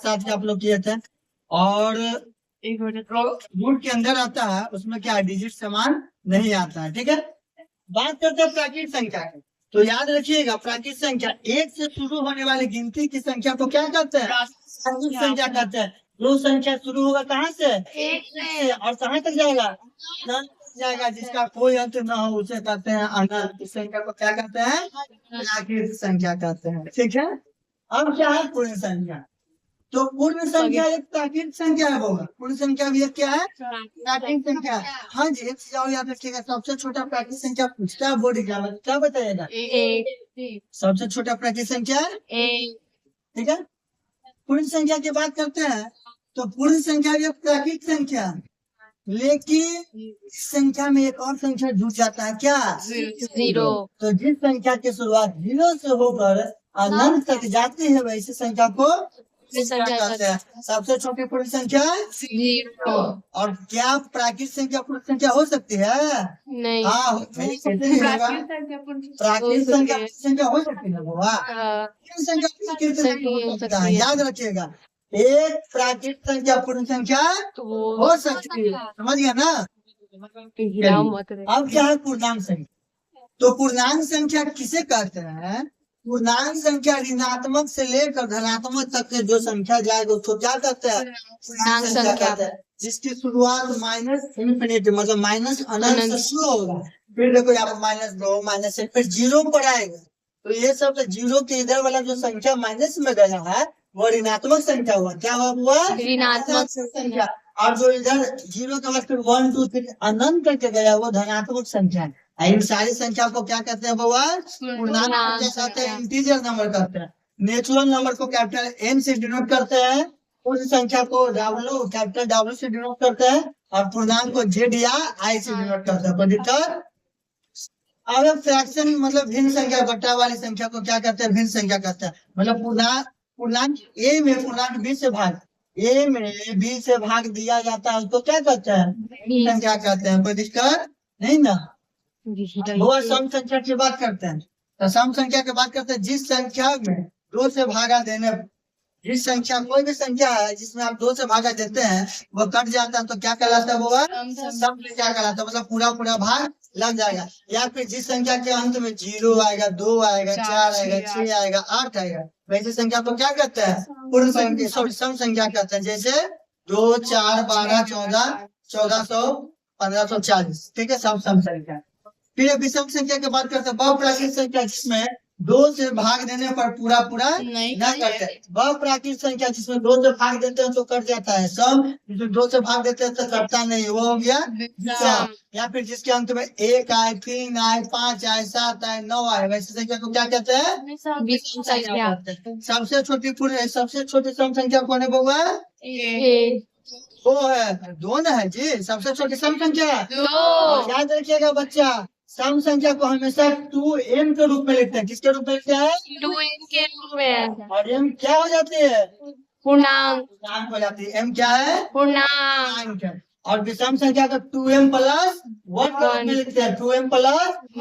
साथ ही आप लोग किए थे। और रूट के अंदर आता है, उसमें क्या डिजिट समान नहीं आता है। ठीक है, बात करते हैं प्राकृत संख्या की। तो याद रखिएगा, प्राकृत संख्या एक से शुरू होने वाली गिनती की संख्या को क्या कहते हैं? प्राकृत संख्या कहते हैं। जो संख्या शुरू होगा कहाँ से? एक से, और कहाँ तक जाएगा? अनंत तक जाएगा, जिसका कोई अंत न हो उसे कहते हैं अनंत। इस संख्या को क्या कहते हैं? प्राकृत संख्या कहते हैं। ठीक है, अब क्या है? पूर्ण संख्या। तो पूर्ण संख्या एक प्राकृत संख्या है होगा, पूर्ण संख्या भी एक क्या है? प्राकृत संख्या। हाँ जी, एक चीज और याद रखिएगा, सबसे छोटा प्राकृत संख्या पूछता है बोर्ड एग्जाम में, क्या बताइएगा? सबसे छोटा प्राकृत संख्या ठीक है। पूर्ण संख्या की बात करते हैं, तो पूर्ण संख्या भी एक प्राकृत संख्या, लेकिन इस संख्या में एक और संख्या जुड़ जाता है, क्या? जीरो। तो जिस संख्या की शुरुआत 0 से होकर अनंत तक जाती है, वैसी संख्या को संख्या कहते हैं। सबसे छोटी पूर्ण संख्या जीरो। और क्या प्राकृत संख्या पूर्ण संख्या हो सकती है? नहीं। हाँ, प्राकृत संख्या पूर्ण संख्या हो सकती है बाबा। पूर्ण संख्या प्राकृत संख्या हो सकता है, याद रखिएगा। एक प्राकृत संख्या पूर्ण संख्या हो सकती है, समझ गया ना? अब क्या है पूर्णांक संख्या? तो पूर्णांक संख्या किसे कहते हैं? पूर्णांक संख्या ऋणात्मक से लेकर धनात्मक तक के जो संख्या जाएगा उसको क्या कहते हैं? पूर्णांक संख्या कहते हैं। जिसकी शुरुआत माइनस इन्फिनिटी मतलब माइनस अनंत से शुरू होगा, फिर देखो यहाँ पर -2 -1 फिर 0 पर आएगा। तो ये सब जीरो के इधर वाला जो संख्या माइनस में गया है वो ऋणात्मक संख्या हुआ। क्या हुआ? ऋणात्मक संख्या। और जो इधर 0 के बाद फिर 1 2 3 अनंत करके गया वो धनात्मक संख्या है। इन सारी संख्या को क्या कहते हैं बाबा? पूर्णांक कहते हैं, इंटीजर नंबर कहते हैं। नेचुरल नंबर को कैपिटल एन से डिनोट करते हैं, उस संख्या को कैपिटल डब्ल्यू से डिनोट करते हैं, और पूर्णांक को जेड या आई से डिनोट करते हैं। कोई दिक्कत? अब फ्रैक्शन मतलब भिन्न संख्या, बट्टा वाली संख्या को क्या कहते हैं? भिन्न संख्या कहते हैं। मतलब पूर्णांक ए में पूर्णांक बी से भाग, ए में बी से भाग दिया जाता है, उसको क्या कहते हैं? भिन्न संख्या कहते हैं। कोई दिक्कत नहीं ना? वो सम संख्या की बात करते हैं। तो सम संख्या की बात करते हैं जिस संख्या में 2 से भागा देने, जिस संख्या कोई भी संख्या है जिसमें आप 2 से भागा देते हैं वो कट जाता है, तो क्या कहलाता है वो? सम संख्या कहलाता है, मतलब पूरा भाग लग जाएगा। या फिर जिस संख्या के अंत में 0 आएगा, 2 आएगा, 4 आएगा, 6 आएगा, 8 आएगा, वैसे संख्या को क्या कहते हैं? पूर्ण संख्या, सम संख्या कहते हैं। जैसे 2 4 12 14 1400 1540, ठीक है, सब सम संख्या। फिर विषम संख्या की बात करते हैं, बहुप्राकृत संख्या जिसमें 2 से भाग देने पर पूरा नहीं करते। बहुप्राकृत संख्या जिसमें 2 से भाग देते हैं तो कट जाता है सम, जिसमें 2 से भाग देते हैं तो कटता नहीं, वो हो गया विषम। या फिर जिसके अंत में 1 आए, 3 आए, 5 आए, 7 आए, 9 आए, वैसे संख्या को क्या कहते हैं? विषम संख्या। सबसे छोटी सम संख्या कौन है बउआ? वो है 2 है जी, सबसे छोटी सम संख्या। याद रखिएगा बच्चा, सम संख्या को हमेशा 2m के रूप में लिखते हैं। किसके रूप में लिखते हैं? 2m के रूप में। और m क्या हो जाती है? पूर्णांक हो जाती है। m क्या है? पूर्णांक। और विषम संख्या को 2m + 1 के रूप में लिखते हैं, 2m +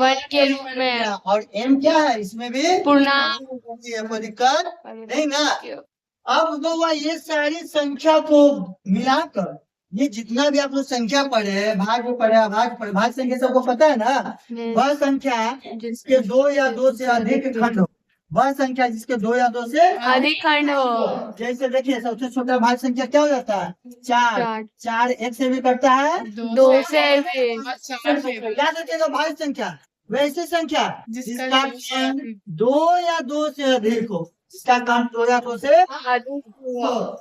1 के रूप में। और m क्या है? इसमें भी पूर्णांक। कोई दिक्कत नहीं ना? अब तो ये सारी संख्या को मिलाकर, ये जितना भी आप लोग संख्या पढ़े, भाग पढ़े, अभाज्य पढ़े, भाज्य संख्या सबको पता है ना? वह संख्या जिसके 2 या 2 से अधिक खंड हो, वह संख्या जिसके 2 या 2 से अधिक खंड हो। जैसे देखिए सबसे छोटा भाज्य संख्या क्या हो जाता है? 4। 4 1 से भी करता है, 2 से भी। याद रखिएगा भाज्य संख्या। वैसी संख्या जिसका 2 या 2 से अधिक हो, इसका काम 2 या 2 से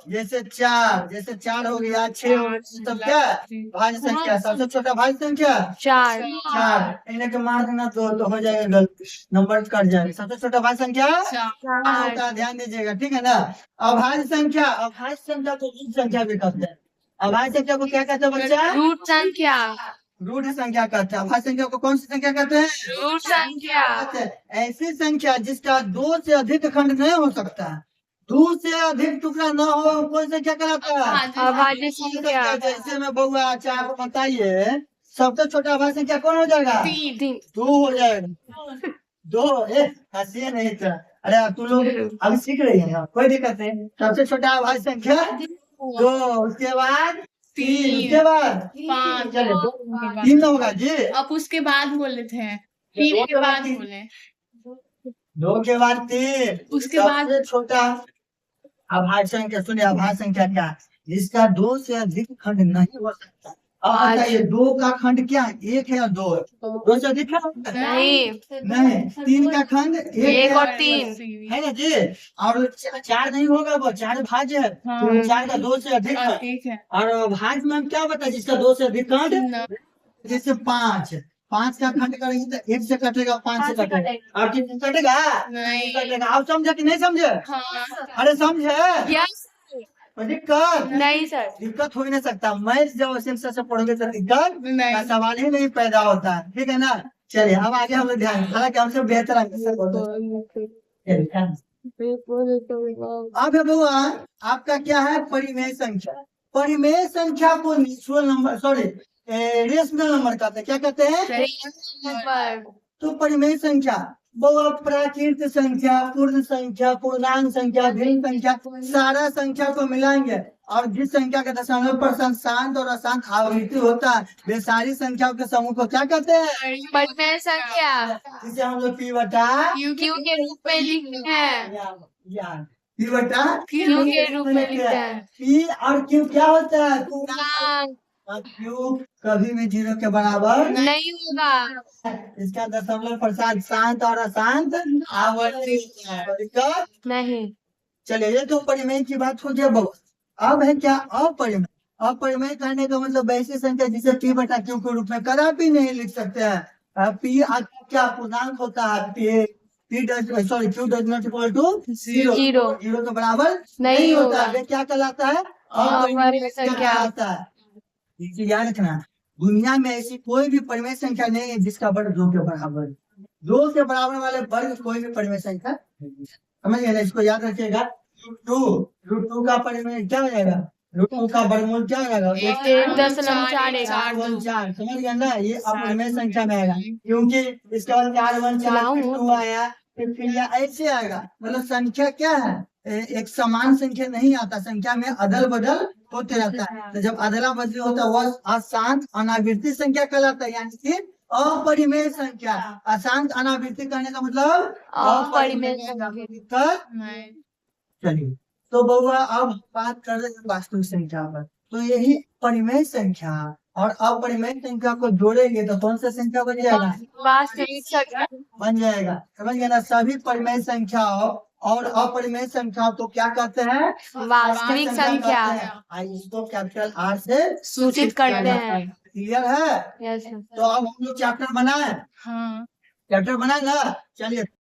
जैसे 4 हो गया, 6 हो गया, तब क्या भाज्य संख्या? सबसे छोटा भाज्य संख्या 4। इन्हें के मार देना तो हो जाएगा गलत, नंबर कट जाएगा। सबसे छोटा भाज्य संख्या 4, ध्यान दीजिएगा, ठीक है ना? अभाज्य संख्या को रूट संख्या भी कहते हैं। अभाज्य संख्या को क्या कहते हैं बच्चा? रूट संख्या। रूट संख्या कहते हैं। अभाज्य संख्या को कौन सी संख्या कहते हैं? रूट संख्या। ऐसी संख्या जिसका 2 से अधिक खंड नहीं हो सकता, 2 से अधिक टुकड़ा न हो, कौन संख्या कहलाता है? अभाज्य संख्या। जैसे में बउआ अच्छा आपको बताइए, सबसे छोटा अभाज्य संख्या कौन हो जाएगा? 2 हो जाएगा। 2 हंसिए नहीं था, अरे तुम लोग अभी सीख रही है, कोई दिक्कत नहीं। सबसे छोटा अभाज्य संख्या 2, उसके बाद 3, उसके बाद 5 चलो 3 होगा जी। अब उसके बाद बोले थे 3 के बाद बोले 2 के बाद 3, उसके बाद सबसे छोटा अभाज्य संख्या। सुनिए अभाज्य संख्या क्या है, जिसका 2 से अधिक खंड नहीं हो सकता। अब बताइए 2 का खंड क्या है, 1 है या 2 है? 2 से अधिक खंड नहीं। 3 का खंड 1 और 3 है ना जी। और 4 नहीं होगा, वो 4 भाज्य है। हाँ। 4 का 2 से अधिक है। ठीक है और भाज्य में हम क्या बताए, जिसका 2 से अधिक खंड, जैसे 5 का खंड करेंगे तो 1 से कटेगा, 5 से कटेगा, और कितने कटेगा नहीं। कटेगा। आप समझे कि नहीं समझे? हाँ अरे समझे? यस दिक्कत नहीं सर दिक्कत हो ही नहीं सकता। मैथ जब सिलसिले से पढ़ोगे तो दिक्कत नहीं। का सवाल ही नहीं पैदा होता है, ठीक है ना। चलिए अब आगे हम लोग ध्यान, हालांकि हमसे बेहतर अंक से बोलते हैं। अब है बुआ, आपका क्या है, परिमेय संख्या। परिमेय संख्या को natural number, sorry rational number कहते हैं। क्या कहते हैं? तो परिमेय संख्या बहु प्राकृत संख्या, पूर्ण संख्या, पूर्णांक संख्या, भिन्न संख्या, सारा संख्या को मिलाएंगे और जिस संख्या का दशमलव % शांत और अशांत आवृत्ति होता है, वे सारी संख्याओं के समूह को क्या कहते हैं? परिमेय संख्या जिसे हम लोग P बटा क्यू के रूप में लिखते हैं P बटा क्यू के रूप में लिखते हैं P और Q क्या होता है? पूर्णांक Q कभी भी 0 के बराबर नहीं होगा इसका दशमलव % शांत और अशांत आवृत्ति होता है। दिक्कत नहीं चलिए, ये तो परिमेय की बात हो गया बहुत। अब है क्या अपरिमेय। अपरिमेय कहने का मतलब ऐसी संख्या जिसे P बटा Q के रूप में कदापि नहीं लिख सकते हैं। P क्या पूर्णांक होता है, Q does not equal to 0 के बराबर नहीं होता है। वे क्या कहलाता है? अपरिमेय संख्या कहलाता है। इसे याद रखना, दुनिया में ऐसी कोई भी परिमेय संख्या नहीं है जिसका वर्ग 2 के बराबर। 2 के बराबर वाले वर्ग कोई भी परिमेय संख्या नहीं है। समझ गए ना, इसको याद रखिएगा। √2 का परिमेय क्या हो जाएगा, √2 का वर्गमूल क्या हो जाएगा, 1.4 समझ गए ना। ये अपरिमेय संख्या में आएगा, क्योंकि इसके बाद 4 1 4 फिर 2 आया, फिर ऐसे आएगा। मतलब संख्या क्या है, एक समान संख्या नहीं आता, संख्या में अदल बदल होते रहता है। तो जब अदला बदली होता है वह अशांत अनावृत्ति संख्या कहलाता है, यानी कि अपरिमेय संख्या। अशांत अनावृत्ति करने का मतलब अपरिमेय संख्या। चलिए तो बउआ अब बात कर रहे हैं वास्तविक संख्या पर। तो यही परिमेय संख्या और अपरिमेय संख्या को जोड़ेंगे तो कौन सा संख्या बन जाएगा, वास्तविक संख्या बन जाएगा। समझ गए ना, सभी परिमेय संख्याओं और अपरिमेय संख्याओं को क्या कहते हैं, वास्तविक संख्या इसको कैपिटल R से सूचित करते हैं। क्लियर है? यस तो अब हम लोग चैप्टर बनाए, हाँ चैप्टर बनाए ना। चलिए